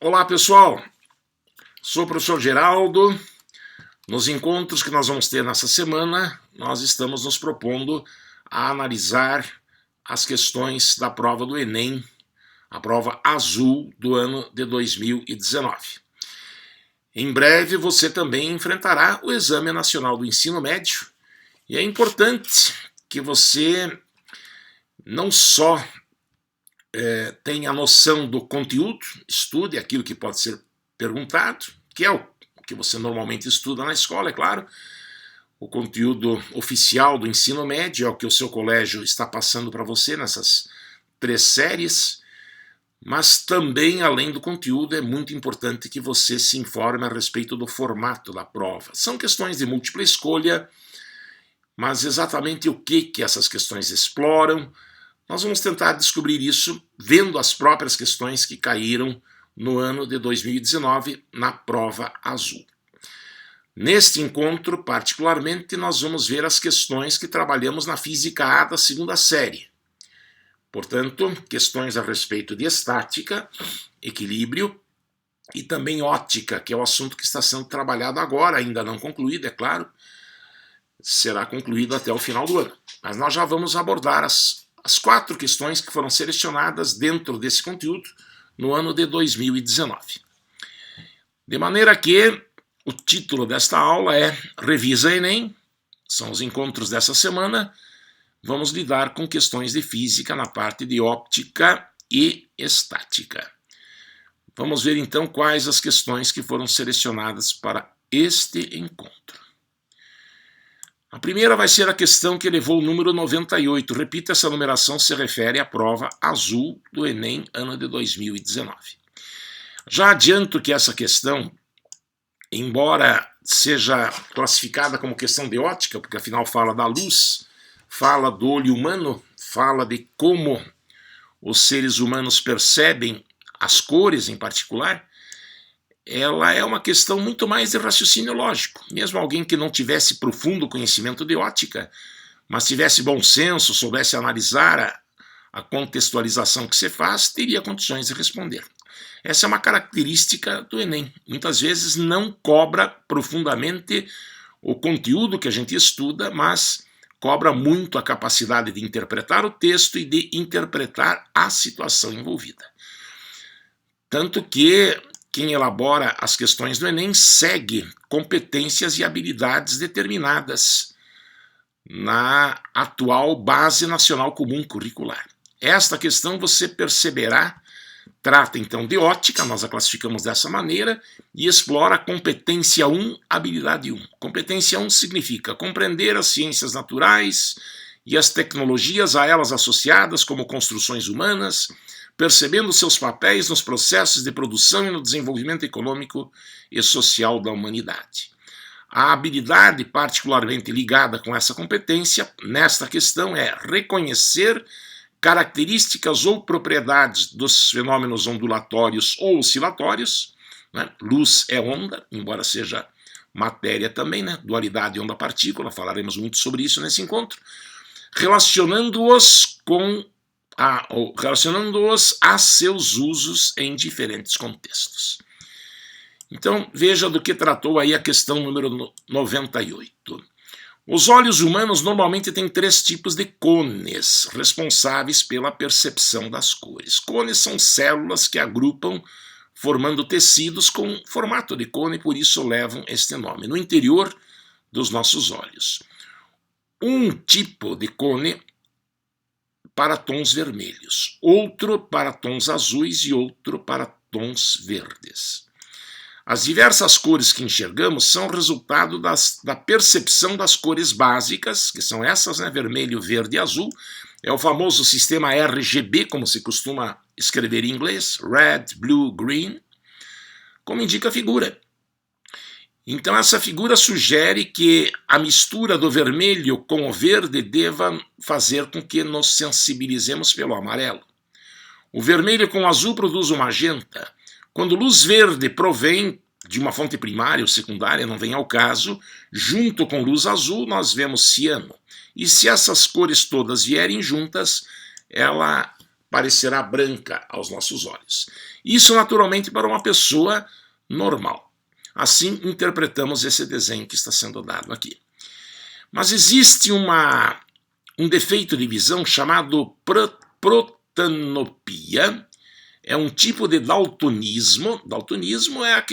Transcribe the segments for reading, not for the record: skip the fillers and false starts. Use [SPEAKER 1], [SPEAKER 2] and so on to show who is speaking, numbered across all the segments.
[SPEAKER 1] Olá pessoal, sou o professor Geraldo. Nos encontros que nós vamos ter nessa semana, nós estamos nos propondo a analisar as questões da prova do Enem, a prova azul do ano de 2019. Em breve você também enfrentará o Exame Nacional do Ensino Médio e é importante que você não só tenha a noção do conteúdo, estude aquilo que pode ser perguntado, que é o que você normalmente estuda na escola, é claro. O conteúdo oficial do ensino médio é o que o seu colégio está passando para você nessas 3 séries, mas também, além do conteúdo, é muito importante que você se informe a respeito do formato da prova. São questões de múltipla escolha, mas exatamente o que essas questões exploram, nós vamos tentar descobrir isso vendo as próprias questões que caíram no ano de 2019 na prova azul. Neste encontro, particularmente, nós vamos ver as questões que trabalhamos na Física A da 2ª série. Portanto, questões a respeito de estática, equilíbrio e também óptica, que é o assunto que está sendo trabalhado agora, ainda não concluído, é claro, será concluído até o final do ano. Mas nós já vamos abordar as 4 questões que foram selecionadas dentro desse conteúdo no ano de 2019. De maneira que o título desta aula é Revisa Enem, são os encontros dessa semana. Vamos lidar com questões de física na parte de óptica e estática. Vamos ver então quais as questões que foram selecionadas para este encontro. A primeira vai ser a questão que levou o número 98. Repita, essa numeração se refere à prova azul do Enem, ano de 2019. Já adianto que essa questão, embora seja classificada como questão de óptica, porque afinal fala da luz, fala do olho humano, fala de como os seres humanos percebem as cores em particular, ela é uma questão muito mais de raciocínio lógico. Mesmo alguém que não tivesse profundo conhecimento de ótica, mas tivesse bom senso, soubesse analisar a contextualização que se faz, teria condições de responder. Essa é uma característica do Enem. Muitas vezes não cobra profundamente o conteúdo que a gente estuda, mas cobra muito a capacidade de interpretar o texto e de interpretar a situação envolvida. Tanto que quem elabora as questões do Enem segue competências e habilidades determinadas na atual Base Nacional Comum Curricular. Esta questão você perceberá, trata então de óptica, nós a classificamos dessa maneira, e explora a competência 1, habilidade 1. Competência 1 significa compreender as ciências naturais e as tecnologias a elas associadas, como construções humanas, percebendo seus papéis nos processos de produção e no desenvolvimento econômico e social da humanidade. A habilidade particularmente ligada com essa competência, nesta questão, é reconhecer características ou propriedades dos fenômenos ondulatórios ou oscilatórios, né? Luz é onda, embora seja matéria também, né? Dualidade onda-partícula, falaremos muito sobre isso nesse encontro, relacionando-os a seus usos em diferentes contextos. Então, veja do que tratou aí a questão número 98. Os olhos humanos normalmente têm 3 tipos de cones, responsáveis pela percepção das cores. Cones são células que agrupam, formando tecidos com formato de cone, por isso levam este nome, no interior dos nossos olhos. Um tipo de cone para tons vermelhos, outro para tons azuis e outro para tons verdes. As diversas cores que enxergamos são resultado da percepção das cores básicas, que são essas, né, vermelho, verde e azul. É o famoso sistema RGB, como se costuma escrever em inglês, Red, Blue, Green, como indica a figura. Então essa figura sugere que a mistura do vermelho com o verde deva fazer com que nos sensibilizemos pelo amarelo. O vermelho com o azul produz o magenta. Quando luz verde provém de uma fonte primária ou secundária, não vem ao caso, junto com luz azul nós vemos ciano. E se essas cores todas vierem juntas, ela parecerá branca aos nossos olhos. Isso naturalmente para uma pessoa normal. Assim interpretamos esse desenho que está sendo dado aqui. Mas existe um defeito de visão chamado protanopia. É um tipo de daltonismo. Daltonismo é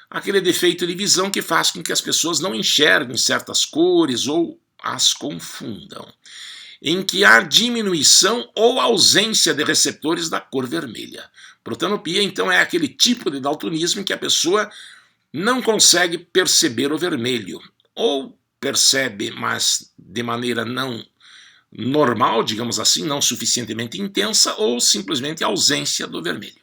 [SPEAKER 1] aquele defeito de visão que faz com que as pessoas não enxerguem certas cores ou as confundam, em que há diminuição ou ausência de receptores da cor vermelha. Protanopia, então, é aquele tipo de daltonismo em que a pessoa não consegue perceber o vermelho, ou percebe, mas de maneira não normal, digamos assim, não suficientemente intensa, ou simplesmente ausência do vermelho.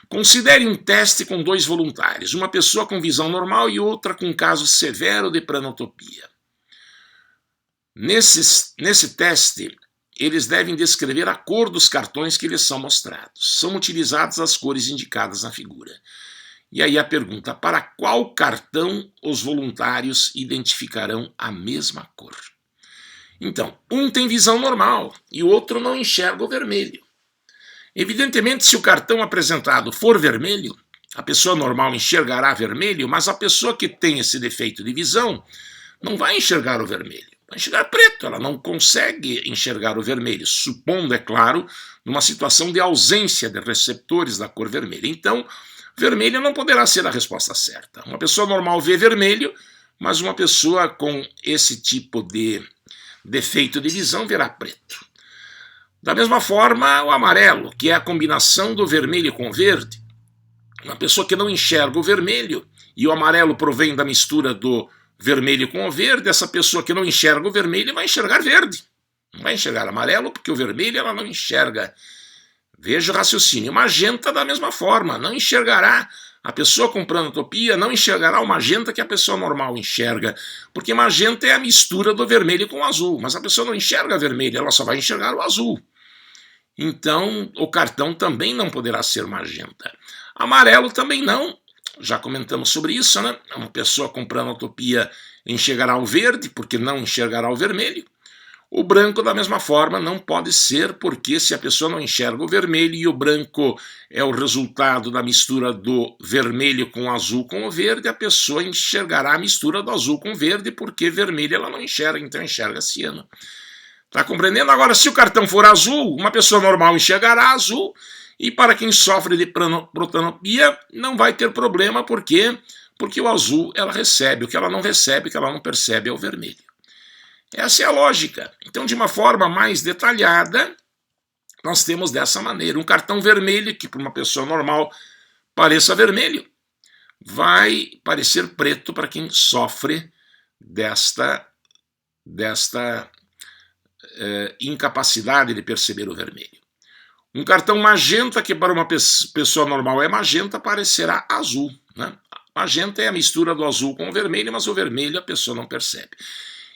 [SPEAKER 1] Considere um teste com 2 voluntários, uma pessoa com visão normal e outra com caso severo de pranotopia. Nesse teste, eles devem descrever a cor dos cartões que lhes são mostrados. São utilizadas as cores indicadas na figura. E aí a pergunta: para qual cartão os voluntários identificarão a mesma cor? Então, um tem visão normal e o outro não enxerga o vermelho. Evidentemente, se o cartão apresentado for vermelho, a pessoa normal enxergará vermelho, mas a pessoa que tem esse defeito de visão não vai enxergar o vermelho. Vai enxergar preto, ela não consegue enxergar o vermelho, supondo, é claro, numa situação de ausência de receptores da cor vermelha. Então, vermelho não poderá ser a resposta certa. Uma pessoa normal vê vermelho, mas uma pessoa com esse tipo de defeito de visão verá preto. Da mesma forma, o amarelo, que é a combinação do vermelho com o verde. Uma pessoa que não enxerga o vermelho e o amarelo provém da mistura do vermelho com o verde, essa pessoa que não enxerga o vermelho vai enxergar verde. Não vai enxergar amarelo, porque o vermelho ela não enxerga. Veja o raciocínio. Magenta da mesma forma, não enxergará. A pessoa com pranotopia não enxergará o magenta que a pessoa normal enxerga, porque magenta é a mistura do vermelho com o azul, mas a pessoa não enxerga vermelho, ela só vai enxergar o azul. Então, o cartão também não poderá ser magenta. Amarelo também não. Já comentamos sobre isso, né? Uma pessoa com pranotopia enxergará o verde, porque não enxergará o vermelho. O branco, da mesma forma, não pode ser, porque se a pessoa não enxerga o vermelho e o branco é o resultado da mistura do vermelho com o azul com o verde, a pessoa enxergará a mistura do azul com o verde, porque vermelho ela não enxerga, então enxerga ciano. Está compreendendo? Agora, se o cartão for azul, uma pessoa normal enxergará azul, e para quem sofre de protanopia, não vai ter problema, por quê? Porque o azul ela recebe, o que ela não recebe, o que ela não percebe é o vermelho. Essa é a lógica. Então, de uma forma mais detalhada, nós temos dessa maneira. Um cartão vermelho, que para uma pessoa normal pareça vermelho, vai parecer preto para quem sofre desta incapacidade de perceber o vermelho. Um cartão magenta, que para uma pessoa normal é magenta, parecerá azul, né? Magenta é a mistura do azul com o vermelho, mas o vermelho a pessoa não percebe.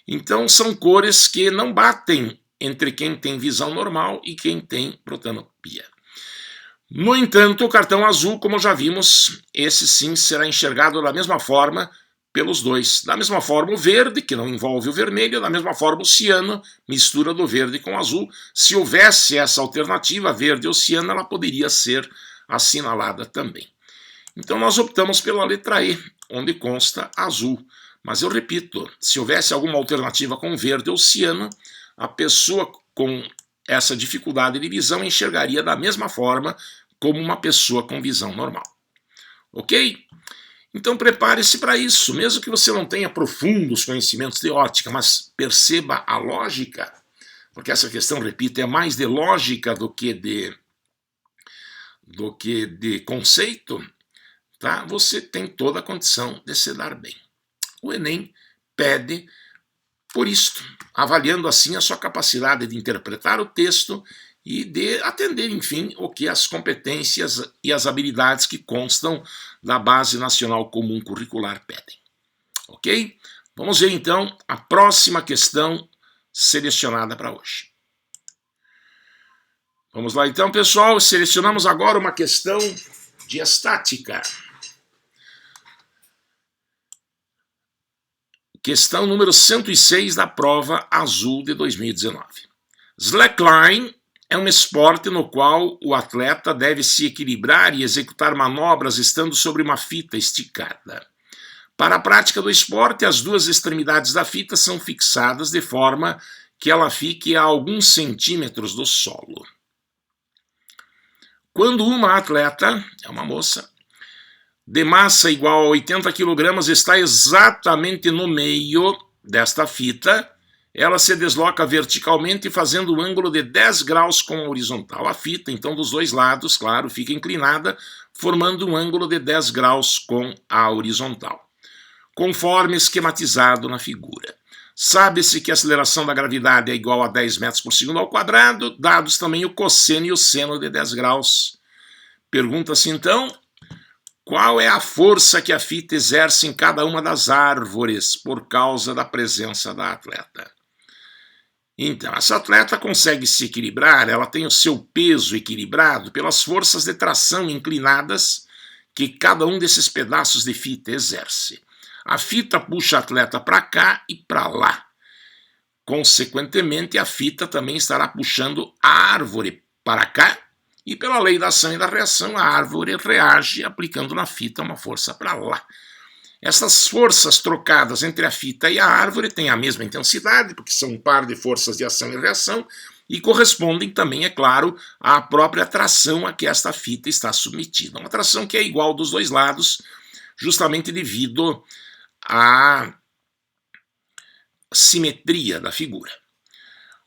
[SPEAKER 1] Então são cores que não batem entre quem tem visão normal e quem tem protanopia. No entanto, o cartão azul, como já vimos, esse sim será enxergado da mesma forma pelos dois. Da mesma forma o verde, que não envolve o vermelho, da mesma forma o ciano, mistura do verde com o azul. Se houvesse essa alternativa, verde ou ciano, ela poderia ser assinalada também. Então nós optamos pela letra E, onde consta azul. Mas eu repito, se houvesse alguma alternativa com verde ou ciano, a pessoa com essa dificuldade de visão enxergaria da mesma forma como uma pessoa com visão normal. Ok? Então prepare-se para isso, mesmo que você não tenha profundos conhecimentos de ótica, mas perceba a lógica, porque essa questão, repito, é mais de lógica do que de conceito, tá? Você tem toda a condição de se dar bem. O Enem pede por isto, avaliando assim a sua capacidade de interpretar o texto e de atender, enfim, o que as competências e as habilidades que constam da Base Nacional Comum Curricular pedem. Ok? Vamos ver então a próxima questão selecionada para hoje. Vamos lá então, pessoal, selecionamos agora uma questão de estática. Questão número 106 da prova azul de 2019. Slackline é um esporte no qual o atleta deve se equilibrar e executar manobras estando sobre uma fita esticada. Para a prática do esporte, as duas extremidades da fita são fixadas de forma que ela fique a alguns centímetros do solo. Quando uma atleta, é uma moça, de massa igual a 80 kg está exatamente no meio desta fita, ela se desloca verticalmente fazendo um ângulo de 10 graus com a horizontal. A fita, então, dos dois lados, claro, fica inclinada, formando um ângulo de 10 graus com a horizontal, conforme esquematizado na figura. Sabe-se que a aceleração da gravidade é igual a 10 metros por segundo ao quadrado, dados também o cosseno e o seno de 10 graus. Pergunta-se então, qual é a força que a fita exerce em cada uma das árvores por causa da presença da atleta? Então, essa atleta consegue se equilibrar, ela tem o seu peso equilibrado pelas forças de tração inclinadas que cada um desses pedaços de fita exerce. A fita puxa a atleta para cá e para lá. Consequentemente, a fita também estará puxando a árvore para cá e, pela lei da ação e da reação, a árvore reage aplicando na fita uma força para lá. Essas forças trocadas entre a fita e a árvore têm a mesma intensidade, porque são um par de forças de ação e reação, e correspondem também, é claro, à própria tração a que esta fita está submetida. Uma tração que é igual dos dois lados, justamente devido à simetria da figura.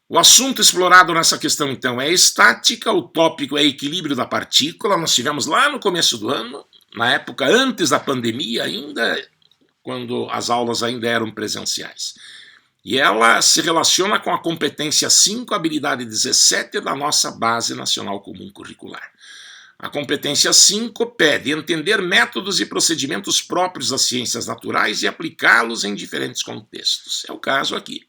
[SPEAKER 1] O assunto explorado nessa questão, então, é estática, o tópico é equilíbrio da partícula. Nós tivemos lá no começo do ano, na época antes da pandemia ainda, quando as aulas ainda eram presenciais. E ela se relaciona com a competência 5, habilidade 17 da nossa Base Nacional Comum Curricular. A competência 5 pede entender métodos e procedimentos próprios das ciências naturais e aplicá-los em diferentes contextos. É o caso aqui.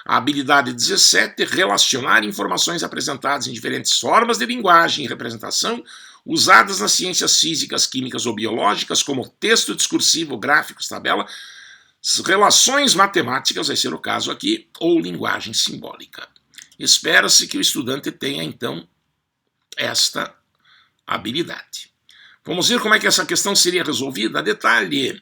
[SPEAKER 1] A habilidade 17, relacionar informações apresentadas em diferentes formas de linguagem e representação usadas nas ciências físicas, químicas ou biológicas, como texto discursivo, gráficos, tabela, relações matemáticas, vai ser o caso aqui, ou linguagem simbólica. Espera-se que o estudante tenha, então, esta habilidade. Vamos ver como é que essa questão seria resolvida? Detalhe,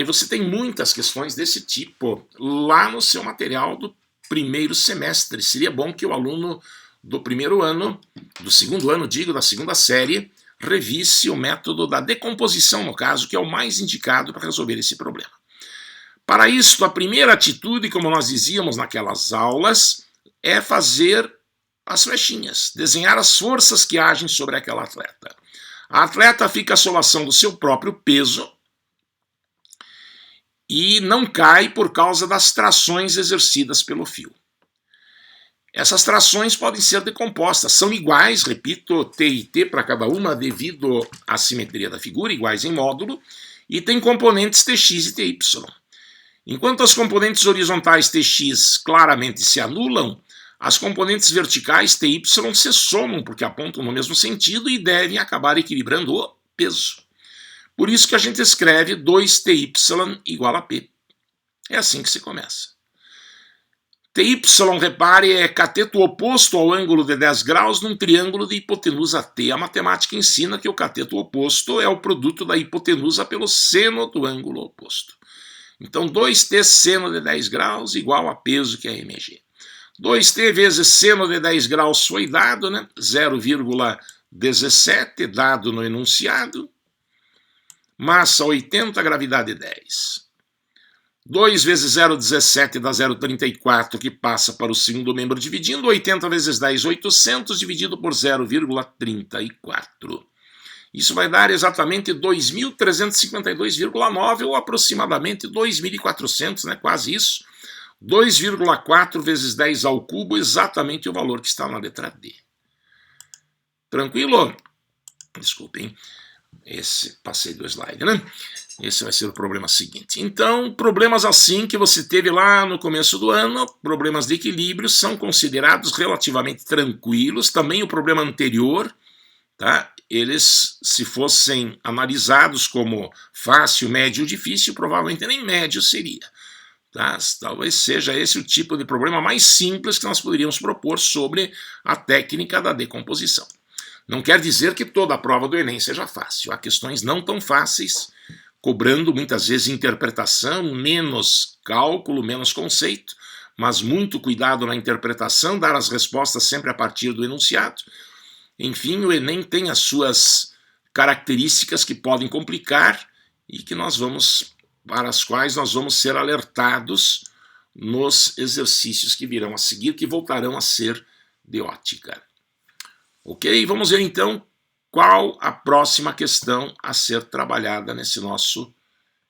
[SPEAKER 1] você tem muitas questões desse tipo lá no seu material do primeiro semestre. Seria bom que o aluno do primeiro ano, do segundo ano, da segunda série, revisse o método da decomposição, no caso, que é o mais indicado para resolver esse problema. Para isso, a primeira atitude, como nós dizíamos naquelas aulas, é fazer as flechinhas, desenhar as forças que agem sobre aquela atleta. A atleta fica sob a ação do seu próprio peso e não cai por causa das trações exercidas pelo fio. Essas trações podem ser decompostas, são iguais, repito, T e T para cada uma devido à simetria da figura, iguais em módulo, e tem componentes Tx e Ty. Enquanto as componentes horizontais Tx claramente se anulam, as componentes verticais Ty se somam, porque apontam no mesmo sentido e devem acabar equilibrando o peso. Por isso que a gente escreve 2Ty igual a P. É assim que se começa. Ty, repare, é cateto oposto ao ângulo de 10 graus num triângulo de hipotenusa T. A matemática ensina que o cateto oposto é o produto da hipotenusa pelo seno do ângulo oposto. Então, 2T seno de 10 graus igual a peso, que é mg. 2T vezes seno de 10 graus foi dado, né? 0,17 dado no enunciado. Massa 80, gravidade 10. 2 vezes 0,17 dá 0,34, que passa para o segundo membro dividindo. 80 vezes 10, 800, dividido por 0,34. Isso vai dar exatamente 2.352,9, ou aproximadamente 2.400, né? Quase isso. 2,4 vezes 10 ao cubo, exatamente o valor que está na letra D. Tranquilo? Desculpem. Passei do slide, né? Esse vai ser o problema seguinte. Então, problemas assim que você teve lá no começo do ano, problemas de equilíbrio, são considerados relativamente tranquilos. Também o problema anterior, tá? Eles, se fossem analisados como fácil, médio ou difícil, provavelmente nem médio seria. Tá? Talvez seja esse o tipo de problema mais simples que nós poderíamos propor sobre a técnica da decomposição. Não quer dizer que toda a prova do Enem seja fácil. Há questões não tão fáceis, cobrando muitas vezes interpretação, menos cálculo, menos conceito, mas muito cuidado na interpretação, dar as respostas sempre a partir do enunciado. Enfim, o Enem tem as suas características que podem complicar e que para as quais nós vamos ser alertados nos exercícios que virão a seguir, que voltarão a ser de ótica. Ok? Vamos ver então qual a próxima questão a ser trabalhada nesse nosso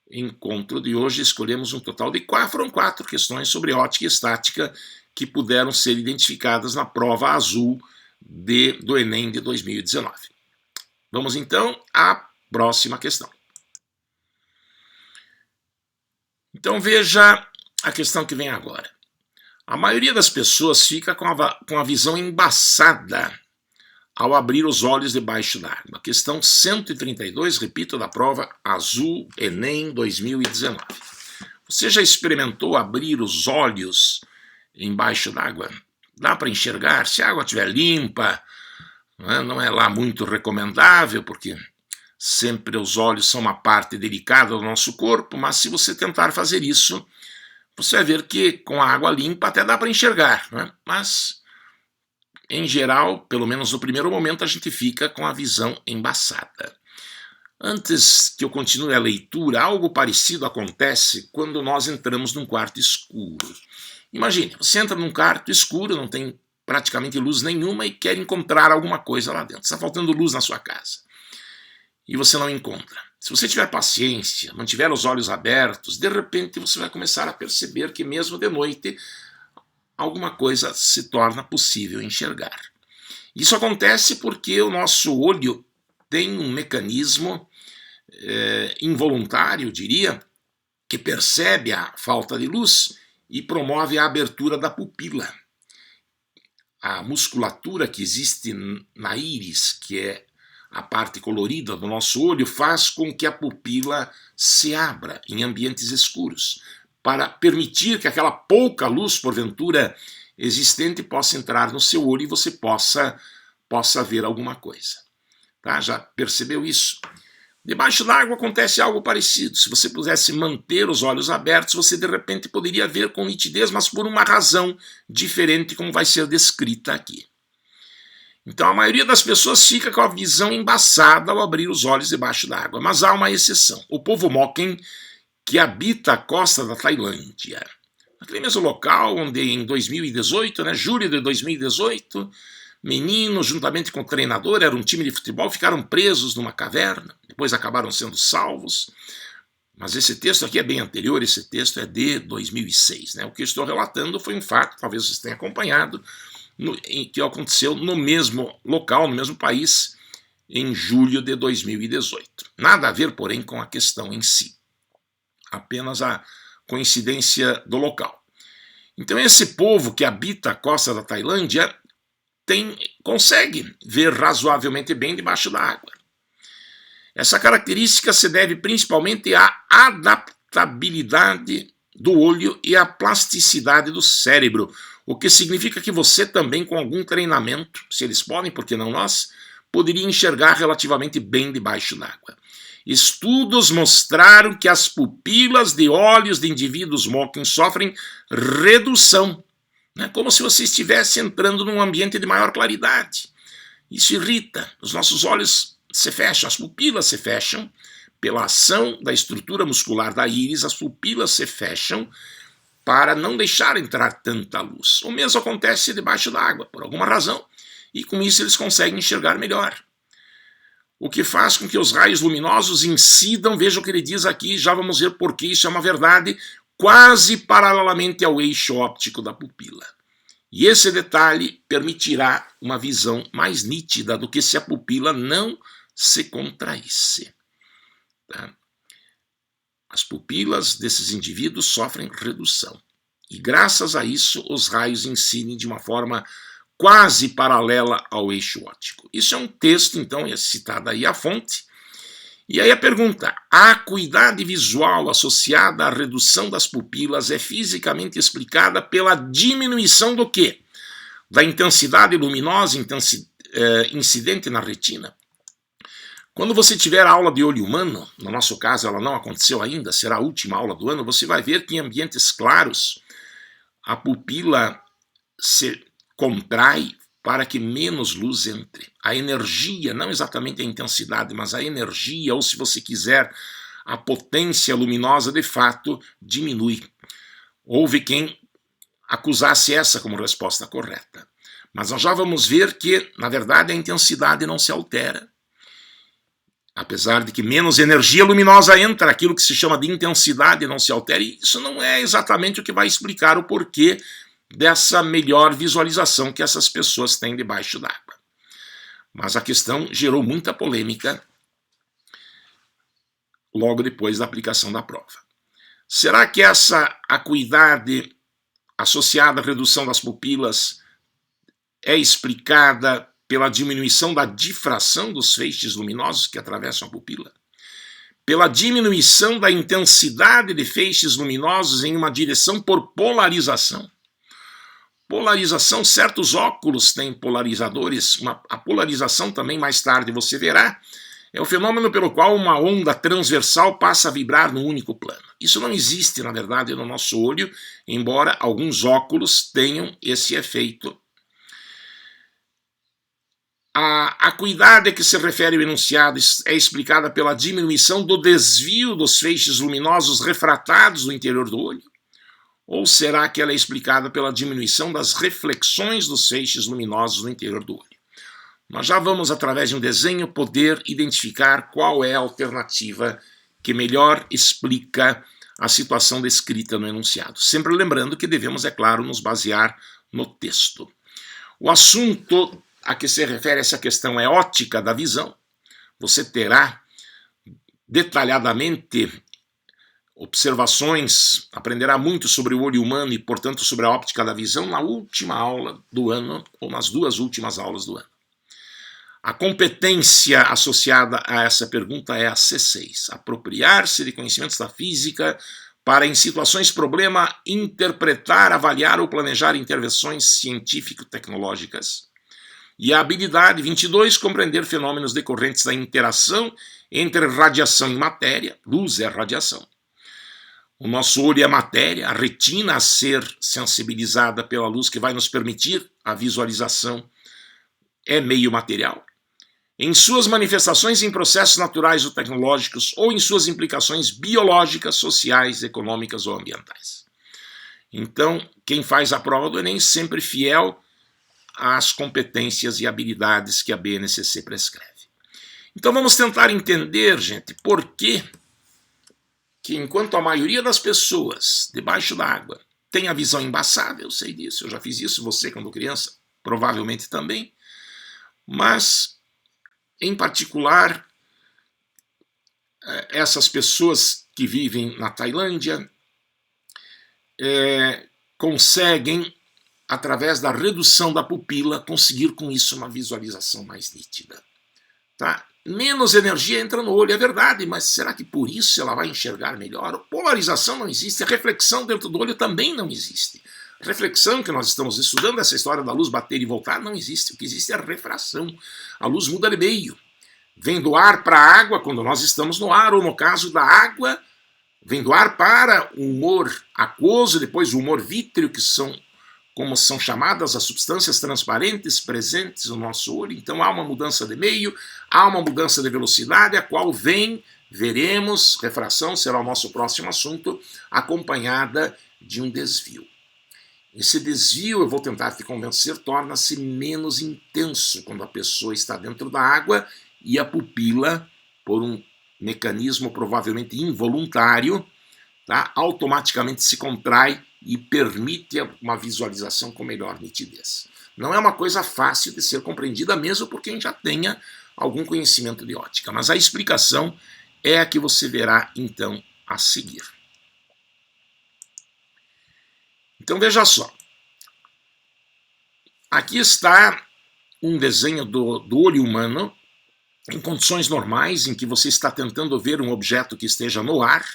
[SPEAKER 1] encontro de hoje. Escolhemos um total de foram 4 questões sobre ótica e estática que puderam ser identificadas na prova azul do Enem de 2019. Vamos então à próxima questão. Então veja a questão que vem agora. A maioria das pessoas fica com a visão embaçada ao abrir os olhos debaixo d'água. Questão 132, repito, da prova azul Enem 2019. Você já experimentou abrir os olhos embaixo d'água? Dá para enxergar? Se a água estiver limpa, não é lá muito recomendável, porque sempre os olhos são uma parte delicada do nosso corpo, mas se você tentar fazer isso, você vai ver que com a água limpa até dá para enxergar, né? Mas em geral, pelo menos no primeiro momento, a gente fica com a visão embaçada. Antes que eu continue a leitura, algo parecido acontece quando nós entramos num quarto escuro. Imagine, você entra num quarto escuro, não tem praticamente luz nenhuma e quer encontrar alguma coisa lá dentro. Está faltando luz na sua casa e você não encontra. Se você tiver paciência, mantiver os olhos abertos, de repente você vai começar a perceber que mesmo de noite alguma coisa se torna possível enxergar. Isso acontece porque o nosso olho tem um mecanismo involuntário, diria, que percebe a falta de luz e promove a abertura da pupila. A musculatura que existe na íris, que é a parte colorida do nosso olho, faz com que a pupila se abra em ambientes escuros, para permitir que aquela pouca luz, porventura, existente possa entrar no seu olho e você possa ver alguma coisa. Tá? Já percebeu isso? Debaixo d'água acontece algo parecido. Se você pudesse manter os olhos abertos, você de repente poderia ver com nitidez, mas por uma razão diferente, como vai ser descrita aqui. Então a maioria das pessoas fica com a visão embaçada ao abrir os olhos debaixo d'água, mas há uma exceção. O povo Moken, que habita a costa da Tailândia. Aquele mesmo local onde em 2018, julho de 2018, meninos, juntamente com o treinador, era um time de futebol, ficaram presos numa caverna, depois acabaram sendo salvos. Mas esse texto aqui é bem anterior, esse texto é de 2006. O que eu estou relatando foi um fato, talvez vocês tenham acompanhado, que aconteceu no mesmo local, no mesmo país, em julho de 2018. Nada a ver, porém, com a questão em si. Apenas a coincidência do local. Então esse povo que habita a costa da Tailândia consegue ver razoavelmente bem debaixo da água. Essa característica se deve principalmente à adaptabilidade do olho e à plasticidade do cérebro, o que significa que você também, com algum treinamento, se eles podem, por que não nós, poderia enxergar relativamente bem debaixo d'água. Estudos mostraram que as pupilas de olhos de indivíduos Moken sofrem redução, como se você estivesse entrando num ambiente de maior claridade. Isso irrita, os nossos olhos se fecham, as pupilas se fecham, pela ação da estrutura muscular da íris, as pupilas se fecham para não deixar entrar tanta luz. O mesmo acontece debaixo d'água, por alguma razão, e com isso eles conseguem enxergar melhor. O que faz com que os raios luminosos incidam, veja o que ele diz aqui, já vamos ver por que isso é uma verdade, quase paralelamente ao eixo óptico da pupila. E esse detalhe permitirá uma visão mais nítida do que se a pupila não se contraísse. Tá? As pupilas desses indivíduos sofrem redução. E graças a isso, os raios incidem de uma forma quase paralela ao eixo óptico. Isso é um texto, então, é citada aí a fonte, E aí a pergunta: a acuidade visual associada à redução das pupilas é fisicamente explicada pela diminuição do quê? Da intensidade luminosa incidente na retina? Quando você tiver a aula de olho humano, no nosso caso ela não aconteceu ainda, será a última aula do ano, você vai ver que em ambientes claros a pupila se contrai para que menos luz entre. A energia, não exatamente a intensidade, mas a energia, ou se você quiser, a potência luminosa de fato diminui. Houve quem acusasse essa como resposta correta. Mas nós já vamos ver que, na verdade, a intensidade não se altera. Apesar de que menos energia luminosa entra, aquilo que se chama de intensidade não se altera, e isso não é exatamente o que vai explicar o porquê dessa melhor visualização que essas pessoas têm debaixo d'água. Mas a questão gerou muita polêmica logo depois da aplicação da prova. Será que essa acuidade associada à redução das pupilas é explicada pela diminuição da difração dos feixes luminosos que atravessam a pupila? Pela diminuição da intensidade de feixes luminosos em uma direção por polarização? Polarização, certos óculos têm polarizadores, a polarização também mais tarde você verá, é o fenômeno pelo qual uma onda transversal passa a vibrar num único plano. Isso não existe, na verdade, no nosso olho, embora alguns óculos tenham esse efeito. A acuidade a que se refere o enunciado é explicada pela diminuição do desvio dos feixes luminosos refratados no interior do olho? Ou será que ela é explicada pela diminuição das reflexões dos feixes luminosos no interior do olho? Nós já vamos, através de um desenho, poder identificar qual é a alternativa que melhor explica a situação descrita no enunciado. Sempre lembrando que devemos, é claro, nos basear no texto. O assunto a que se refere essa questão é ótica da visão. Você terá detalhadamente observações, aprenderá muito sobre o olho humano e, portanto, sobre a óptica da visão na última aula do ano, ou nas duas últimas aulas do ano. A competência associada a essa pergunta é a C6, apropriar-se de conhecimentos da física para, em situações problema, interpretar, avaliar ou planejar intervenções científico-tecnológicas. E a habilidade 22, compreender fenômenos decorrentes da interação entre radiação e matéria, luz é radiação. O nosso olho é matéria, a retina a ser sensibilizada pela luz que vai nos permitir a visualização é meio material. Em suas manifestações em processos naturais ou tecnológicos ou em suas implicações biológicas, sociais, econômicas ou ambientais. Então, quem faz a prova do Enem sempre fiel às competências e habilidades que a BNCC prescreve. Então vamos tentar entender, gente, por que enquanto a maioria das pessoas debaixo d'água tem a visão embaçada, eu sei disso, eu já fiz isso, você quando criança provavelmente também, mas em particular essas pessoas que vivem na Tailândia conseguem, através da redução da pupila, conseguir com isso uma visualização mais nítida. Tá? Menos energia entra no olho, é verdade, mas será que por isso ela vai enxergar melhor? Polarização não existe, a reflexão dentro do olho também não existe. A reflexão que nós estamos estudando, essa história da luz bater e voltar, não existe. O que existe é a refração. A luz muda de meio. Vem do ar para a água quando nós estamos no ar, ou no caso da água, vem do ar para o humor aquoso, depois o humor vítreo, que são como são chamadas as substâncias transparentes presentes no nosso olho. Então há uma mudança de meio, há uma mudança de velocidade, a qual vem, veremos, refração será o nosso próximo assunto, acompanhada de um desvio. Esse desvio, eu vou tentar te convencer, torna-se menos intenso quando a pessoa está dentro da água e a pupila, por um mecanismo provavelmente involuntário, tá, automaticamente se contrai e permite uma visualização com melhor nitidez. Não é uma coisa fácil de ser compreendida, mesmo por quem já tenha algum conhecimento de ótica, mas a explicação é a que você verá então a seguir. Então veja só, aqui está um desenho do olho humano, em condições normais, em que você está tentando ver um objeto que esteja no ar,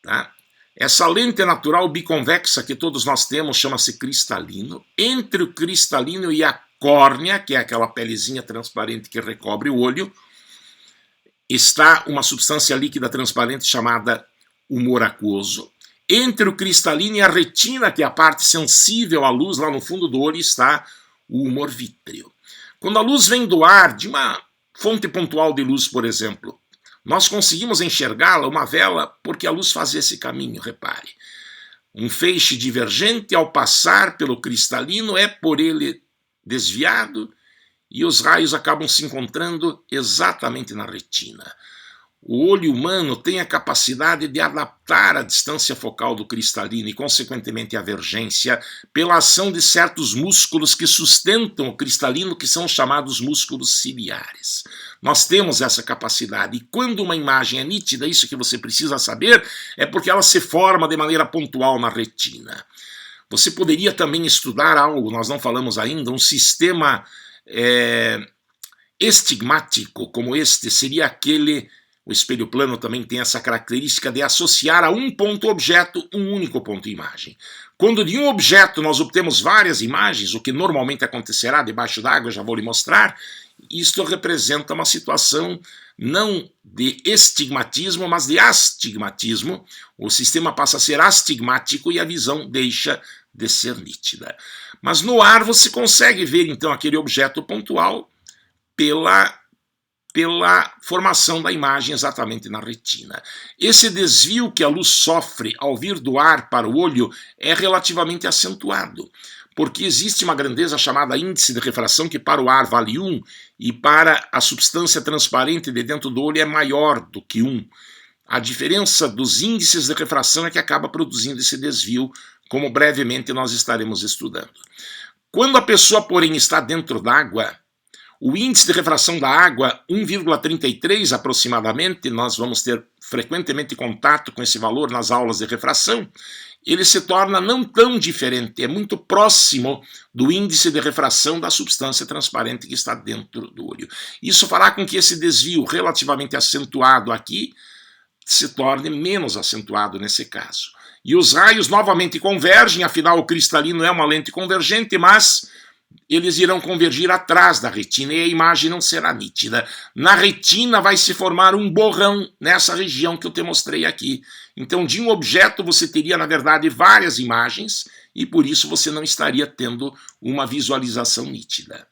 [SPEAKER 1] tá? Essa lente natural biconvexa que todos nós temos chama-se cristalino. Entre o cristalino e a córnea, que é aquela pelezinha transparente que recobre o olho, está uma substância líquida transparente chamada humor aquoso. Entre o cristalino e a retina, que é a parte sensível à luz, lá no fundo do olho, está o humor vítreo. Quando a luz vem do ar, de uma fonte pontual de luz, por exemplo, nós conseguimos enxergá-la, uma vela, porque a luz faz esse caminho, repare. Um feixe divergente, ao passar pelo cristalino, é por ele desviado e os raios acabam se encontrando exatamente na retina. O olho humano tem a capacidade de adaptar a distância focal do cristalino e, consequentemente, a divergência pela ação de certos músculos que sustentam o cristalino, que são chamados músculos ciliares. Nós temos essa capacidade e quando uma imagem é nítida, isso que você precisa saber, é porque ela se forma de maneira pontual na retina. Você poderia também estudar algo, nós não falamos ainda, um sistema estigmático como este, seria aquele... O espelho plano também tem essa característica de associar a um ponto objeto um único ponto imagem. Quando de um objeto nós obtemos várias imagens, o que normalmente acontecerá debaixo d'água, já vou lhe mostrar, isto representa uma situação não de estigmatismo, mas de astigmatismo. O sistema passa a ser astigmático e a visão deixa de ser nítida. Mas no ar você consegue ver então aquele objeto pontual pela formação da imagem exatamente na retina. Esse desvio que a luz sofre ao vir do ar para o olho é relativamente acentuado, porque existe uma grandeza chamada índice de refração que para o ar vale 1 e para a substância transparente de dentro do olho é maior do que 1. A diferença dos índices de refração é que acaba produzindo esse desvio, como brevemente nós estaremos estudando. Quando a pessoa, porém, está dentro d'água, o índice de refração da água, 1,33 aproximadamente, nós vamos ter frequentemente contato com esse valor nas aulas de refração, ele se torna não tão diferente, é muito próximo do índice de refração da substância transparente que está dentro do olho. Isso fará com que esse desvio relativamente acentuado aqui se torne menos acentuado nesse caso. E os raios novamente convergem, afinal o cristalino é uma lente convergente, mas eles irão convergir atrás da retina e a imagem não será nítida. Na retina vai se formar um borrão nessa região que eu te mostrei aqui. Então, de um objeto você teria, na verdade, várias imagens e por isso você não estaria tendo uma visualização nítida.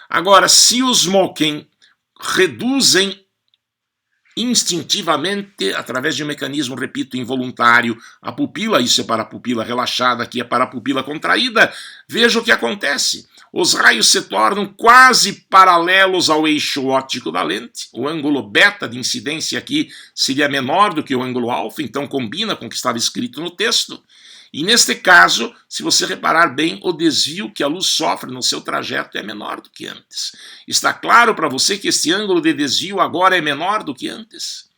[SPEAKER 1] Agora, se os Moken reduzem instintivamente, através de um mecanismo, repito, involuntário, a pupila, isso é para a pupila relaxada, aqui é para a pupila contraída, veja o que acontece. Os raios se tornam quase paralelos ao eixo óptico da lente, o ângulo beta de incidência aqui seria menor do que o ângulo alfa, então combina com o que estava escrito no texto. E neste caso, se você reparar bem, o desvio que a luz sofre no seu trajeto é menor do que antes. Está claro para você que esse ângulo de desvio agora é menor do que antes?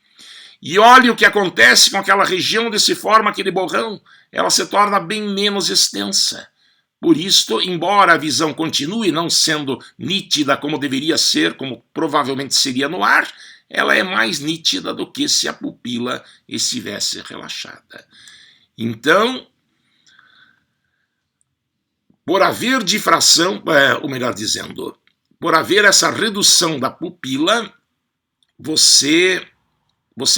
[SPEAKER 1] E olhe o que acontece com aquela região onde se forma aquele borrão. Ela se torna bem menos extensa. Por isto, embora a visão continue não sendo nítida como deveria ser, como provavelmente seria no ar, ela é mais nítida do que se a pupila estivesse relaxada. Então, por haver difração, ou melhor dizendo, por haver essa redução da pupila, você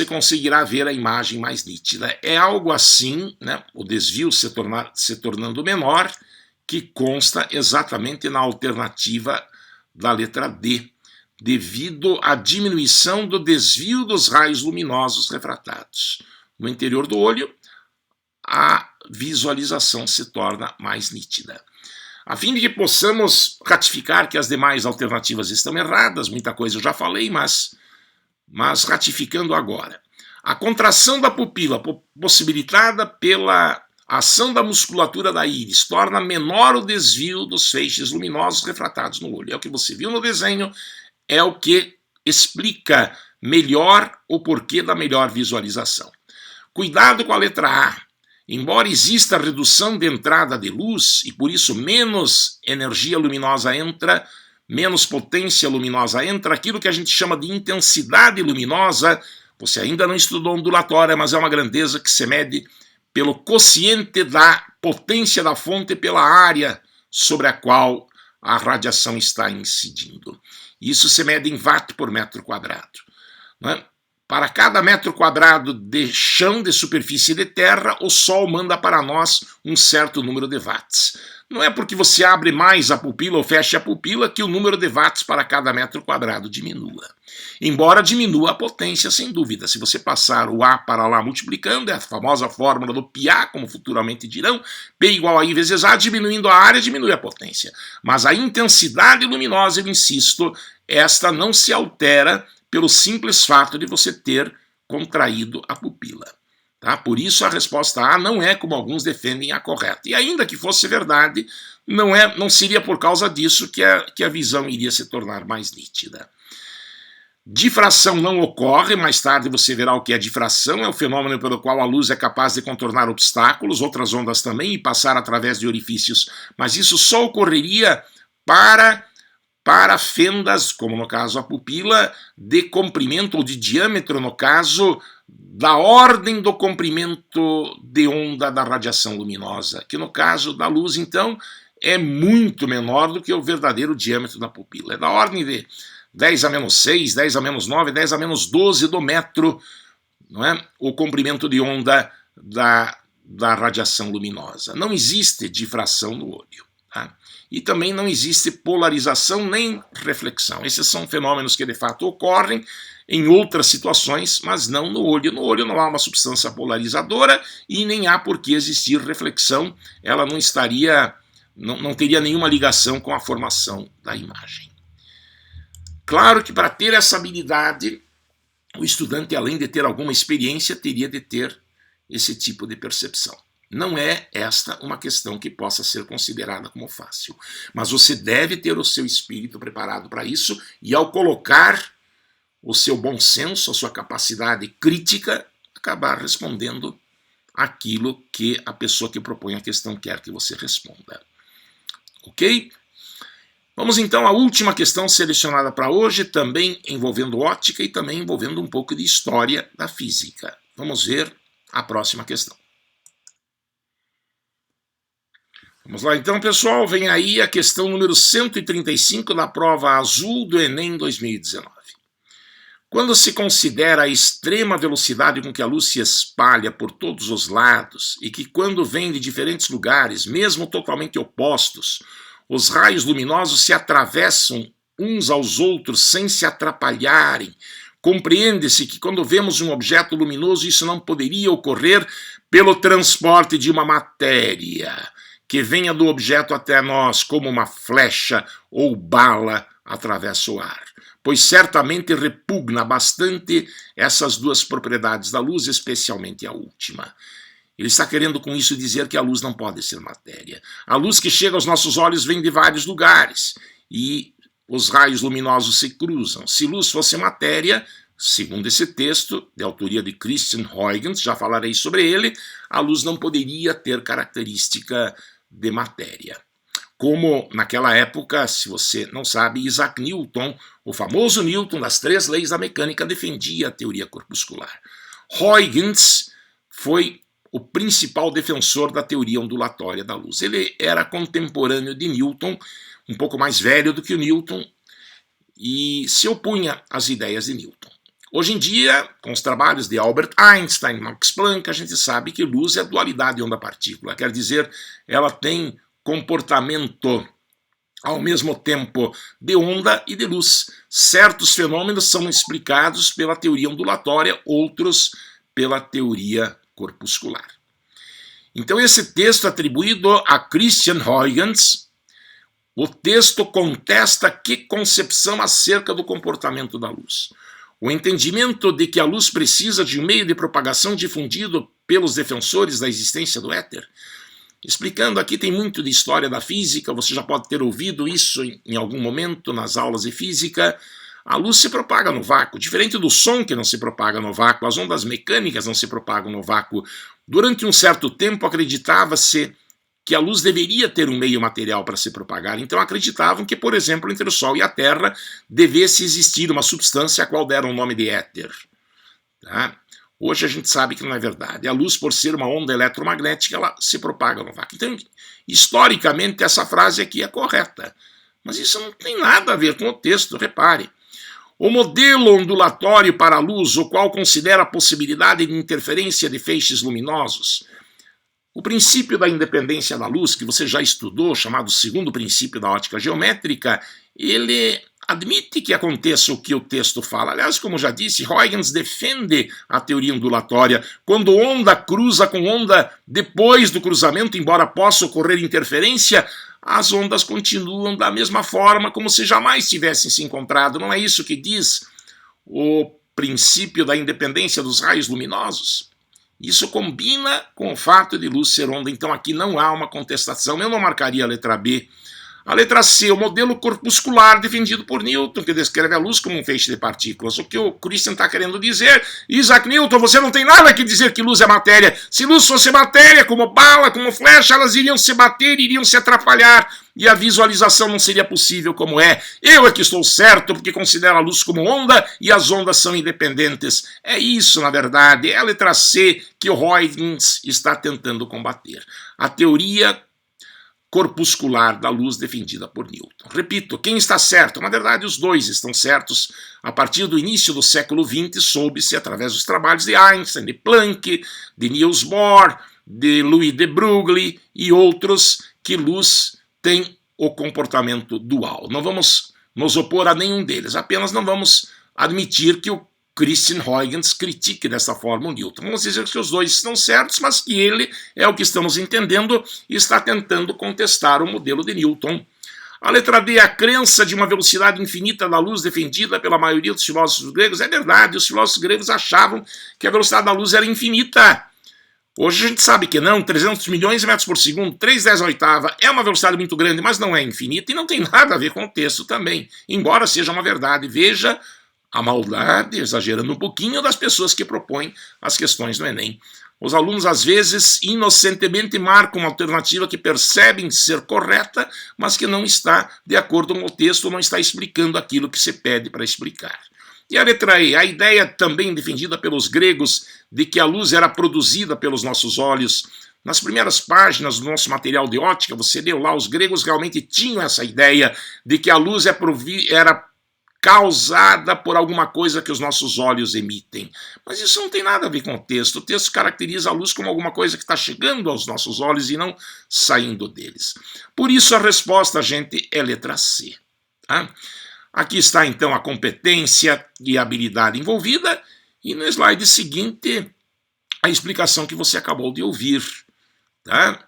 [SPEAKER 1] conseguirá ver a imagem mais nítida. É algo assim, né, o desvio se tornando menor, que consta exatamente na alternativa da letra D, devido à diminuição do desvio dos raios luminosos refratados. No interior do olho, a visualização se torna mais nítida. A fim de que possamos ratificar que as demais alternativas estão erradas, muita coisa eu já falei, mas ratificando agora. A contração da pupila, possibilitada pela ação da musculatura da íris, torna menor o desvio dos feixes luminosos refratados no olho. É o que você viu no desenho, é o que explica melhor o porquê da melhor visualização. Cuidado com a letra A. Embora exista redução de entrada de luz, e por isso menos energia luminosa entra, menos potência luminosa entra, aquilo que a gente chama de intensidade luminosa. Você ainda não estudou ondulatória, mas é uma grandeza que se mede pelo quociente da potência da fonte pela área sobre a qual a radiação está incidindo. Isso se mede em watt por metro quadrado. Né? Para cada metro quadrado de chão, de superfície de terra, o Sol manda para nós um certo número de watts. Não é porque você abre mais a pupila ou fecha a pupila que o número de watts para cada metro quadrado diminua. Embora diminua a potência, sem dúvida. Se você passar o A para lá multiplicando, é a famosa fórmula do Piá, como futuramente dirão, P igual a I vezes A, diminuindo a área, diminui a potência. Mas a intensidade luminosa, eu insisto, esta não se altera pelo simples fato de você ter contraído a pupila. Tá? Por isso a resposta A não é, como alguns defendem, a correta. E ainda que fosse verdade, não seria por causa disso que a visão iria se tornar mais nítida. Difração não ocorre, mais tarde você verá o que é difração, é o fenômeno pelo qual a luz é capaz de contornar obstáculos, outras ondas também, e passar através de orifícios, mas isso só ocorreria para fendas, como no caso a pupila, de comprimento ou de diâmetro, no caso, da ordem do comprimento de onda da radiação luminosa, que no caso da luz, então, é muito menor do que o verdadeiro diâmetro da pupila. É da ordem de 10 a menos 6, 10 a menos 9, 10 a menos 12 do metro, não é? O comprimento de onda da radiação luminosa. Não existe difração no olho. Tá? E também não existe polarização nem reflexão. Esses são fenômenos que de fato ocorrem em outras situações, mas não no olho. No olho não há uma substância polarizadora e nem há por que existir reflexão. Ela não teria nenhuma ligação com a formação da imagem. Claro que para ter essa habilidade, o estudante, além de ter alguma experiência, teria de ter esse tipo de percepção. Não é esta uma questão que possa ser considerada como fácil. Mas você deve ter o seu espírito preparado para isso e, ao colocar o seu bom senso, a sua capacidade crítica, acabar respondendo aquilo que a pessoa que propõe a questão quer que você responda. Ok? Vamos então à última questão selecionada para hoje, também envolvendo ótica e também envolvendo um pouco de história da física. Vamos ver a próxima questão. Vamos lá então, pessoal, vem aí a questão número 135 da prova azul do Enem 2019. Quando se considera a extrema velocidade com que a luz se espalha por todos os lados e que quando vem de diferentes lugares, mesmo totalmente opostos, os raios luminosos se atravessam uns aos outros sem se atrapalharem, compreende-se que quando vemos um objeto luminoso isso não poderia ocorrer pelo transporte de uma matéria que venha do objeto até nós, como uma flecha ou bala atravessa o ar, pois certamente repugna bastante essas duas propriedades da luz, especialmente a última. Ele está querendo com isso dizer que a luz não pode ser matéria. A luz que chega aos nossos olhos vem de vários lugares e os raios luminosos se cruzam. Se luz fosse matéria, segundo esse texto, de autoria de Christian Huygens, já falarei sobre ele, a luz não poderia ter característica de matéria. Como naquela época, se você não sabe, Isaac Newton, o famoso Newton das 3 leis da mecânica, defendia a teoria corpuscular. Huygens foi o principal defensor da teoria ondulatória da luz. Ele era contemporâneo de Newton, um pouco mais velho do que o Newton, e se opunha às ideias de Newton. Hoje em dia, com os trabalhos de Albert Einstein, Max Planck, a gente sabe que luz é dualidade onda-partícula, quer dizer, ela tem comportamento ao mesmo tempo de onda e de luz. Certos fenômenos são explicados pela teoria ondulatória, outros pela teoria corpuscular. Então esse texto atribuído a Christian Huygens, o texto contesta que concepção acerca do comportamento da luz. O entendimento de que a luz precisa de um meio de propagação difundido pelos defensores da existência do éter. Explicando aqui, tem muito de história da física, você já pode ter ouvido isso em algum momento nas aulas de física. A luz se propaga no vácuo, diferente do som que não se propaga no vácuo, as ondas mecânicas não se propagam no vácuo. Durante um certo tempo acreditava-se que a luz deveria ter um meio material para se propagar, então acreditavam que, por exemplo, entre o Sol e a Terra devesse existir uma substância a qual deram o nome de éter. Tá? Hoje a gente sabe que não é verdade. A luz, por ser uma onda eletromagnética, ela se propaga no vácuo. Então, historicamente, essa frase aqui é correta. Mas isso não tem nada a ver com o texto, repare. O modelo ondulatório para a luz, o qual considera a possibilidade de interferência de feixes luminosos. O princípio da independência da luz, que você já estudou, chamado segundo princípio da ótica geométrica, ele admite que aconteça o que o texto fala. Aliás, como já disse, Huygens defende a teoria ondulatória. Quando onda cruza com onda depois do cruzamento, embora possa ocorrer interferência, as ondas continuam da mesma forma, como se jamais tivessem se encontrado. Não é isso que diz o princípio da independência dos raios luminosos? Isso combina com o fato de luz ser onda, então aqui não há uma contestação. Eu não marcaria a letra B. A letra C, o modelo corpuscular defendido por Newton, que descreve a luz como um feixe de partículas. O que o Christian está querendo dizer: Isaac Newton, você não tem nada que dizer que luz é matéria. Se luz fosse matéria, como bala, como flecha, elas iriam se bater, iriam se atrapalhar, e a visualização não seria possível como é. Eu é que estou certo, porque considero a luz como onda, e as ondas são independentes. É isso, na verdade, é a letra C que o Huygens está tentando combater. A teoria corpuscular da luz defendida por Newton. Repito, quem está certo? Na verdade, os dois estão certos. A partir do início do século XX, soube-se, através dos trabalhos de Einstein, de Planck, de Niels Bohr, de Louis de Broglie e outros, que luz tem o comportamento dual. Não vamos nos opor a nenhum deles, apenas não vamos admitir que o Christian Huygens critique dessa forma o Newton. Vamos dizer que os dois estão certos, mas que ele, é o que estamos entendendo, está tentando contestar o modelo de Newton. A letra D, a crença de uma velocidade infinita da luz defendida pela maioria dos filósofos gregos. É verdade, os filósofos gregos achavam que a velocidade da luz era infinita. Hoje a gente sabe que não, 300 milhões de metros por segundo, 3/10 é uma velocidade muito grande, mas não é infinita e não tem nada a ver com o texto também, embora seja uma verdade. Veja a maldade, exagerando um pouquinho, das pessoas que propõem as questões no Enem. Os alunos, às vezes, inocentemente marcam uma alternativa que percebem ser correta, mas que não está de acordo com o texto, não está explicando aquilo que se pede para explicar. E a letra E, a ideia também defendida pelos gregos de que a luz era produzida pelos nossos olhos. Nas primeiras páginas do nosso material de ótica, você leu lá, os gregos realmente tinham essa ideia de que a luz era causada por alguma coisa que os nossos olhos emitem. Mas isso não tem nada a ver com o texto. O texto caracteriza a luz como alguma coisa que está chegando aos nossos olhos e não saindo deles. Por isso a resposta, gente, é letra C. Tá? Aqui está então a competência e a habilidade envolvida, e no slide seguinte a explicação que você acabou de ouvir. Tá?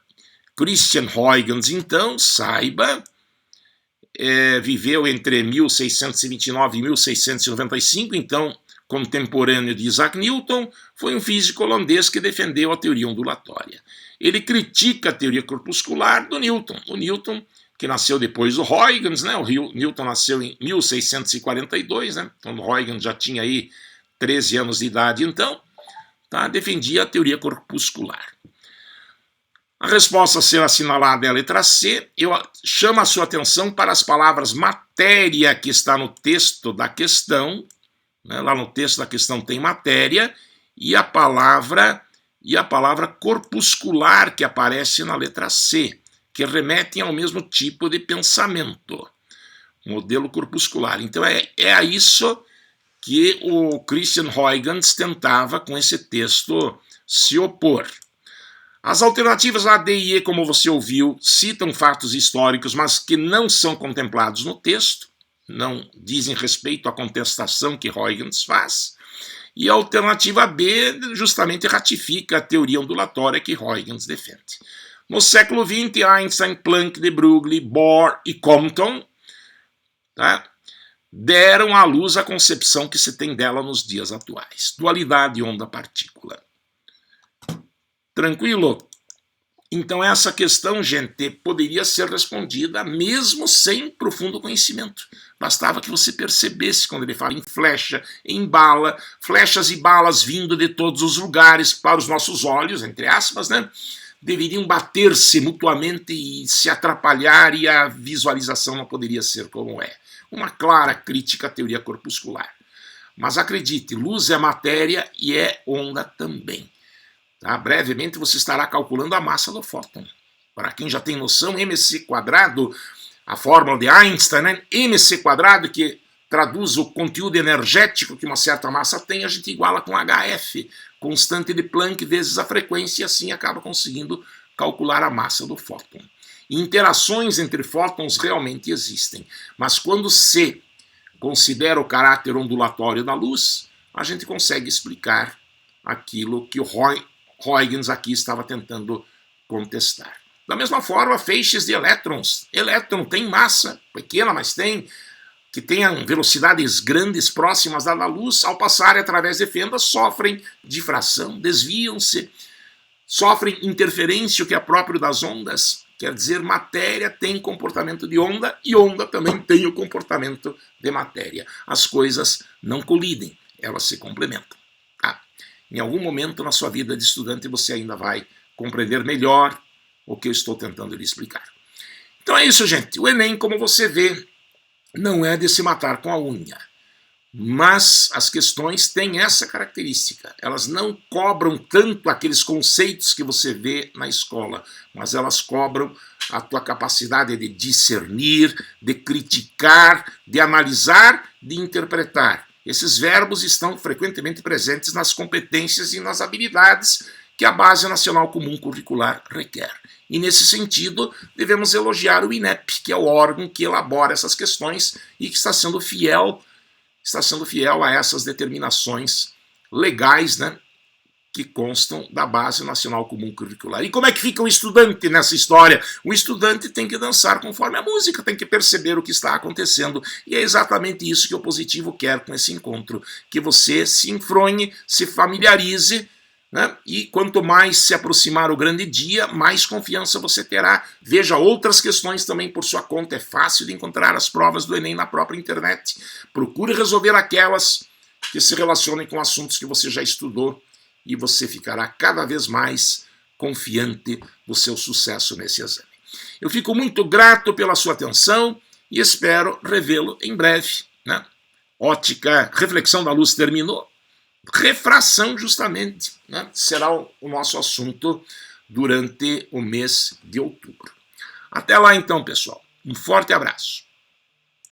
[SPEAKER 1] Christian Huygens, então, saiba, viveu entre 1629 e 1695, então contemporâneo de Isaac Newton, foi um físico holandês que defendeu a teoria ondulatória. Ele critica a teoria corpuscular do Newton. O Newton, que nasceu depois do Huygens, né? O Newton nasceu em 1642, né? Então o Huygens já tinha aí 13 anos de idade, então, tá? Defendia a teoria corpuscular. A resposta a ser assinalada é a letra C. Eu chamo a sua atenção para as palavras matéria, que está no texto da questão, né? Lá no texto da questão tem matéria, e a palavra corpuscular que aparece na letra C, que remetem ao mesmo tipo de pensamento, modelo corpuscular. Então é a isso que o Christian Huygens tentava com esse texto se opor. As alternativas A, D e E, como você ouviu, citam fatos históricos, mas que não são contemplados no texto, não dizem respeito à contestação que Huygens faz, e a alternativa B justamente ratifica a teoria ondulatória que Huygens defende. No século XX, Einstein, Planck, de Broglie, Bohr e Compton, tá, deram à luz a concepção que se tem dela nos dias atuais. Dualidade onda-partícula. Tranquilo? Então essa questão, gente, poderia ser respondida mesmo sem profundo conhecimento. Bastava que você percebesse quando ele fala em flecha, em bala, flechas e balas vindo de todos os lugares para os nossos olhos, entre aspas, né? deveriam bater-se mutuamente e se atrapalhar, e a visualização não poderia ser como é. Uma clara crítica à teoria corpuscular. Mas acredite, luz é matéria e é onda também. Tá? Brevemente você estará calculando a massa do fóton. Para quem já tem noção, mc², a fórmula de Einstein, né? mc², que traduz o conteúdo energético que uma certa massa tem, a gente iguala com HF, constante de Planck vezes a frequência, e assim acaba conseguindo calcular a massa do fóton. Interações entre fótons realmente existem, mas quando se considera o caráter ondulatório da luz, a gente consegue explicar aquilo que o Huygens aqui estava tentando contestar. Da mesma forma, feixes de elétrons. Elétron tem massa, pequena, mas tem, que tenham velocidades grandes próximas da luz, ao passarem através de fendas, sofrem difração, desviam-se, sofrem interferência, o que é próprio das ondas. Quer dizer, matéria tem comportamento de onda e onda também tem o comportamento de matéria. As coisas não colidem, elas se complementam. Tá? Em algum momento na sua vida de estudante você ainda vai compreender melhor o que eu estou tentando lhe explicar. Então é isso, gente. O Enem, como você vê, não é de se matar com a unha. Mas as questões têm essa característica. Elas não cobram tanto aqueles conceitos que você vê na escola, mas elas cobram a tua capacidade de discernir, de criticar, de analisar, de interpretar. Esses verbos estão frequentemente presentes nas competências e nas habilidades que a Base Nacional Comum Curricular requer. E nesse sentido, devemos elogiar o INEP, que é o órgão que elabora essas questões e que está sendo fiel a essas determinações legais, né, que constam da Base Nacional Comum Curricular. E como é que fica o estudante nessa história? O estudante tem que dançar conforme a música, tem que perceber o que está acontecendo. E é exatamente isso que o Positivo quer com esse encontro, que você se enfronhe, se familiarize, né? E quanto mais se aproximar o grande dia, mais confiança você terá. Veja outras questões também por sua conta. É fácil de encontrar as provas do Enem na própria internet. Procure resolver aquelas que se relacionem com assuntos que você já estudou e você ficará cada vez mais confiante do seu sucesso nesse exame. Eu fico muito grato pela sua atenção e espero revê-lo em breve, né? Ótica, reflexão da luz terminou. Refração, justamente, né, será o nosso assunto durante o mês de outubro. Até lá, então, pessoal. Um forte abraço.